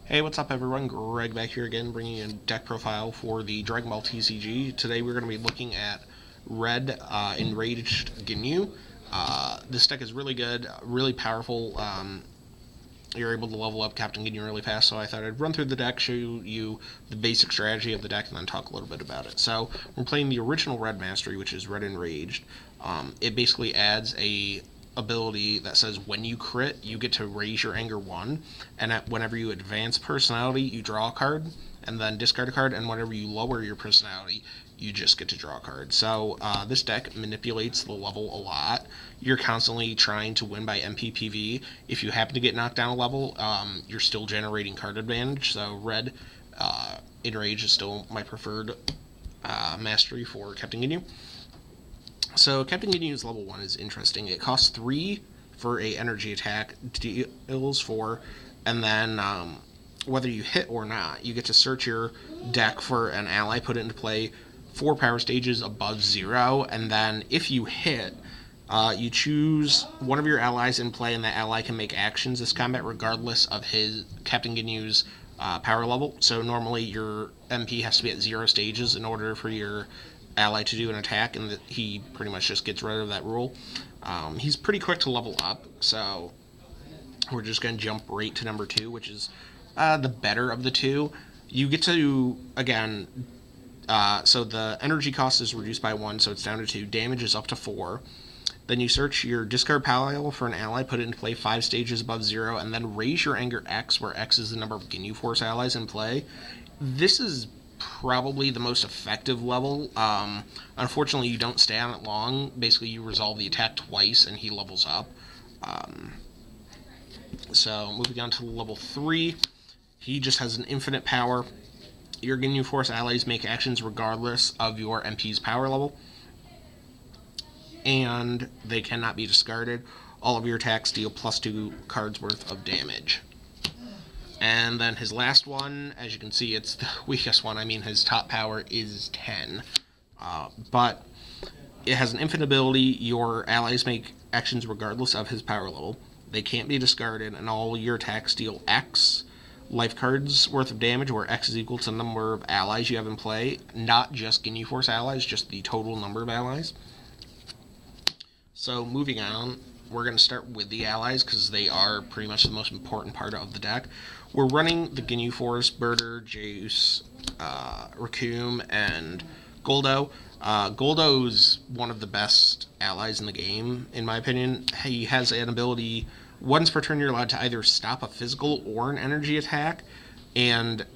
Hey, what's up everyone? Greg back here again, bringing in deck profile for the Dragon Ball TCG. Today we're going to be looking at Red Enraged Ginyu. This deck is really good, really powerful. You're able to level up Captain Ginyu really fast, so I thought I'd run through the deck, show you the basic strategy of the deck, and then talk a little bit about it. So we're playing the original Red Mastery, which is Red Enraged. It basically adds a ability that says when you crit, you get to raise your anger 1, and whenever you advance personality, you draw a card, and then discard a card, and whenever you lower your personality, you just get to draw a card. So this deck manipulates the level a lot. You're constantly trying to win by MPPV. If you happen to get knocked down a level, you're still generating card advantage. So Red Enrage is still my preferred mastery for Captain Ginyu. So Captain Ginyu's level 1 is interesting. It costs 3 for a energy attack, deals 4, and then whether you hit or not, you get to search your deck for an ally, put it into play 4 power stages above 0, and then if you hit, you choose one of your allies in play, and that ally can make actions this combat regardless of his Captain Ginyu's power level. So normally your MP has to be at 0 stages in order for your ally to do an attack, and he pretty much just gets rid of that rule. He's pretty quick to level up, so we're just going to jump right to number 2, which is the better of the two. You get to, again, so the energy cost is reduced by 1, so it's down to 2. Damage is up to 4. Then you search your discard pile for an ally, put it into play 5 stages above 0, and then raise your anger X, where X is the number of Ginyu Force allies in play. This is probably the most effective level. Unfortunately, you don't stay on it long. Basically, you resolve the attack twice, and he levels up. So moving on to level 3, he just has an infinite power. Your Ginyu Force allies make actions regardless of your MP's power level, and they cannot be discarded. All of your attacks deal +2 cards worth of damage. And then his last one, as you can see, it's the weakest one. I mean, his top power is 10. But it has an infinite ability. Your allies make actions regardless of his power level. They can't be discarded, and all your attacks deal X life cards worth of damage, where X is equal to the number of allies you have in play. Not just Ginyu Force allies, just the total number of allies. So moving on, we're going to start with the allies, because they are pretty much the most important part of the deck. We're running the Ginyu Force, Birder, Jace, Raccoon, and Goldo. Goldo's one of the best allies in the game, in my opinion. He has an ability, once per turn you're allowed to either stop a physical or an energy attack, and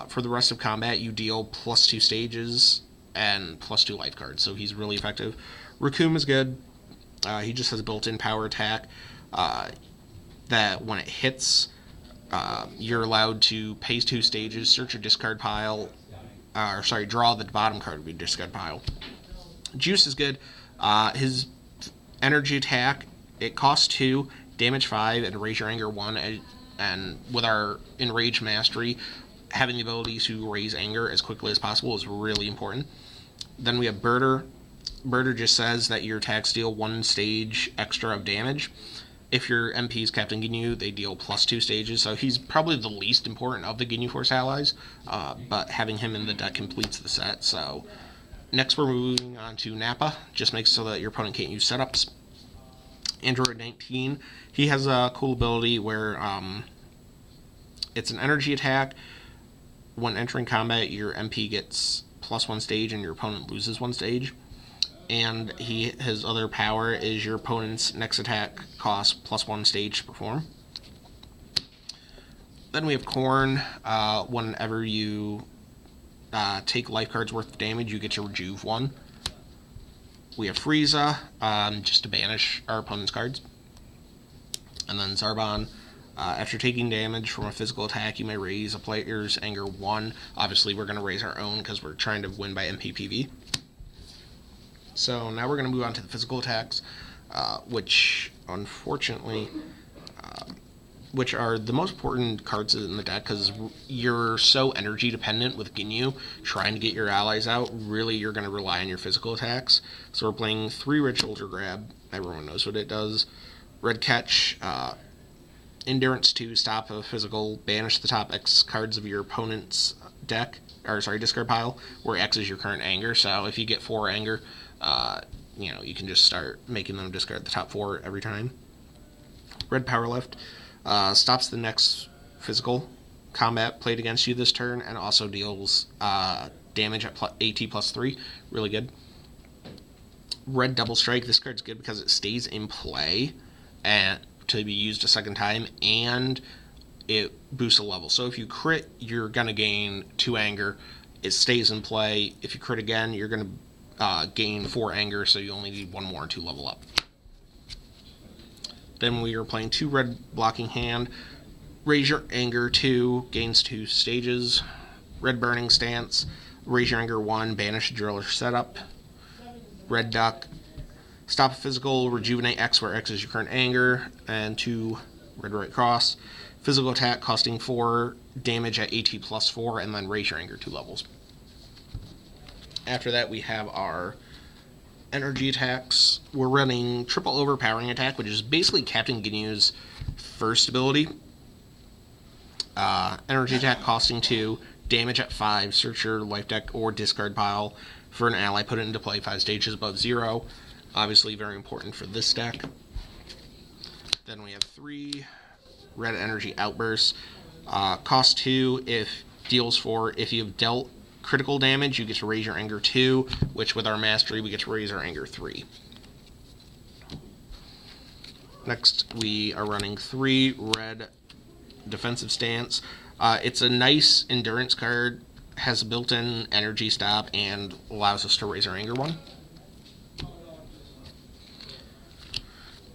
for the rest of combat you deal +2 stages and +2 life cards, so he's really effective. Raccoon is good. He just has a built-in power attack that when it hits, you're allowed to pay 2 stages, search your discard pile, draw the bottom card of your discard pile. Juice is good. His energy attack, it costs 2, damage 5, and raise your anger 1. And with our Enraged Mastery, having the ability to raise anger as quickly as possible is really important. Then we have Birder. Birder just says that your attacks deal 1 stage extra of damage. If your MP is Captain Ginyu, they deal +2 stages, so he's probably the least important of the Ginyu Force allies, but having him in the deck completes the set. So next we're moving on to Nappa. Just makes so that your opponent can't use setups. Android 19, he has a cool ability where it's an energy attack. When entering combat, your MP gets +1 stage and your opponent loses 1 stage. And his other power is your opponent's next attack costs +1 stage to perform. Then we have Corn. Whenever you take life cards worth of damage, you get to rejuve 1. We have Frieza, just to banish our opponent's cards. And then Zarbon. After taking damage from a physical attack, you may raise a player's anger 1. Obviously, we're going to raise our own because we're trying to win by MPPV. So now we're going to move on to the physical attacks, which unfortunately, which are the most important cards in the deck, because you're so energy dependent with Ginyu trying to get your allies out. Really, you're going to rely on your physical attacks. So we're playing 3 Red Shoulder Grab. Everyone knows what it does. Red Catch, Endurance 2, stop a physical, banish the top X cards of your opponent's discard pile, where X is your current anger. So if you get 4 anger, you can just start making them discard the top 4 every time. Red Power Lift stops the next physical combat played against you this turn, and also deals damage at AT plus 3. Really good. Red Double Strike. This card's good because it stays in play and to be used a second time, and it boosts a level. So if you crit, you're going to gain 2 anger. It stays in play. If you crit again, you're going to gain 4 anger, so you only need 1 more to level up. Then we are playing 2 red blocking hand. Raise your anger 2, gains 2 stages. Red Burning Stance. Raise your anger 1, banish Driller Setup. Red Duck. Stop a physical, rejuvenate X where X is your current anger. And 2 Red Right Cross. Physical attack costing 4, damage at AT plus 4, and then raise your anger 2 levels. After that, we have our energy attacks. We're running Triple Overpowering Attack, which is basically Captain Ginyu's first ability. Energy attack costing 2, damage at 5, search your life deck or discard pile for an ally, put it into play 5 stages above 0. Obviously very important for this deck. Then we have 3 red energy outbursts. Cost 2, deals 4. If you've dealt critical damage, you get to raise your anger 2, which with our mastery, we get to raise our anger 3. Next, we are running 3 red defensive stance. It's a nice endurance card, has a built-in energy stop, and allows us to raise our anger 1.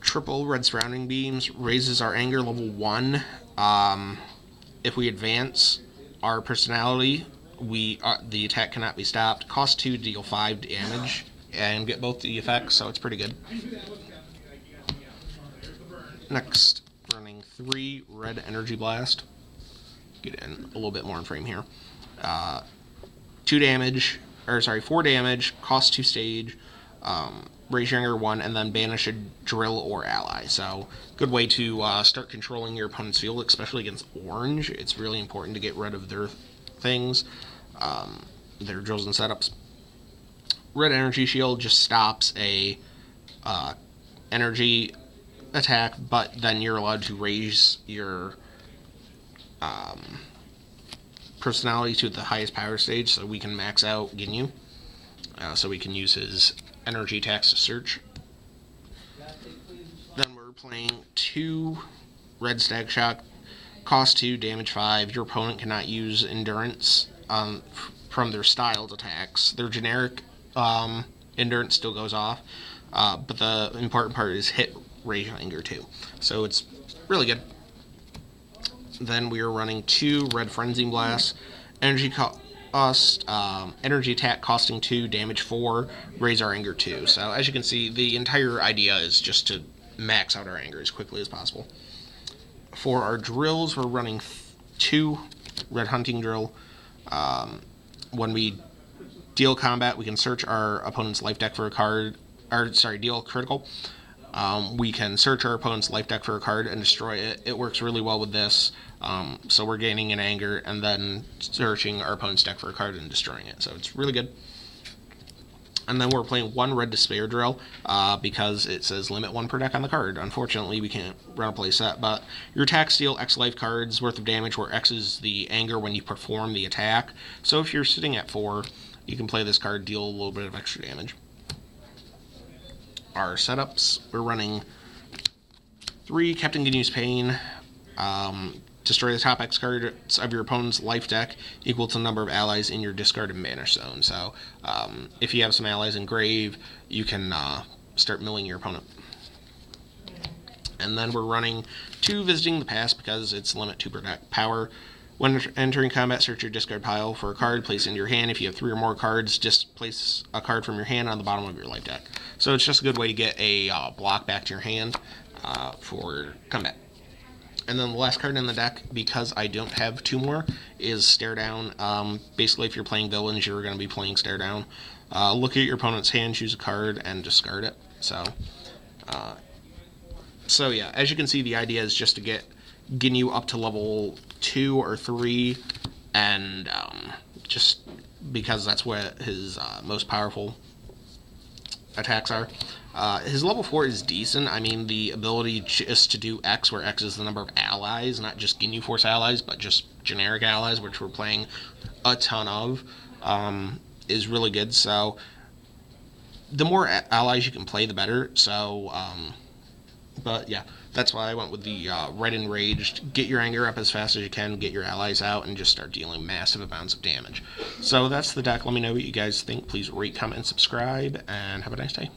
Triple red surrounding beams raises our anger level 1. If we advance our personality, the attack cannot be stopped. Cost 2 to deal 5 damage and get both the effects, so it's pretty good. Next, running 3 red energy blast. Get in a little bit more in frame here. 4 damage, cost 2 stage, raise your anger 1, and then banish a drill or ally. So, good way to start controlling your opponent's field, especially against orange. It's really important to get rid of their things, their drills and setups. Red energy shield just stops a energy attack, but then you're allowed to raise your personality to the highest power stage, so we can max out Ginyu, so we can use his energy attacks to search. Then we're playing 2 red Stag Shock, cost 2, damage 5. Your opponent cannot use endurance from their styled attacks. Their generic endurance still goes off, but the important part is hit raise anger 2. So it's really good. Then we are running 2 red Frenzy Blast. Energy cost, energy attack costing 2, damage 4, raise our anger 2. So as you can see, the entire idea is just to max out our anger as quickly as possible. For our drills, we're running 2 red Hunting Drill. When we deal combat, we can search our opponent's life deck for a card, deal critical. We can search our opponent's life deck for a card and destroy it. It works really well with this. So we're gaining an anger and then searching our opponent's deck for a card and destroying it. So it's really good. And then we're playing 1 red Despair Drill because it says limit 1 per deck on the card. Unfortunately, we can't run a play set, but your attacks deal X life cards worth of damage, where X is the anger when you perform the attack. So if you're sitting at 4, you can play this card, deal a little bit of extra damage. Our setups, we're running 3 Captain Ginyu's Pain. Destroy the top X cards of your opponent's life deck equal to the number of allies in your discard and banish zone. So if you have some allies in grave, you can start milling your opponent. And then we're running 2 Visiting the Past because it's limit 2 per deck power. When entering combat, search your discard pile for a card, place it into your hand. If you have 3 or more cards, just place a card from your hand on the bottom of your life deck. So it's just a good way to get a block back to your hand for combat. And then the last card in the deck, because I don't have 2 more, is Stare Down. Basically, if you're playing villains, you're going to be playing Stare Down. Look at your opponent's hand, choose a card, and discard it. So yeah, as you can see, the idea is just to get Ginyu up to level 2 or 3, and just because that's what his most powerful attacks are. His level 4 is decent. I mean, the ability just to do X, where X is the number of allies, not just Ginyu Force allies, but just generic allies, which we're playing a ton of, is really good. So the more allies you can play, the better. So, but yeah, that's why I went with the Red Enraged. Get your anger up as fast as you can, get your allies out, and just start dealing massive amounts of damage. So that's the deck. Let me know what you guys think. Please rate, comment, and subscribe, and have a nice day.